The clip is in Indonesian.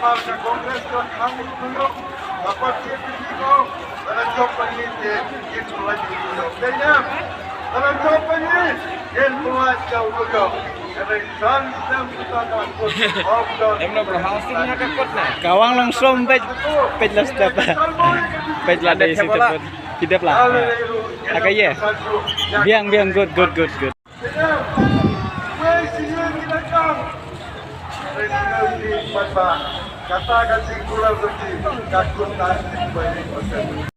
hamaga Kongres ko ang tulong dapat HSPDP ko dalam jawapan ini yang buat dulu. Kaya dalam jawapan ini yang buat jauh dulu. Karena insan kita akan Em na bro, housingnya kakot na. Kawang Nongstoin pej las dapat. Pej lah dari situ pun hidup lah. Agak ya. Biang good. Katakan singular begini, takut nanti banyak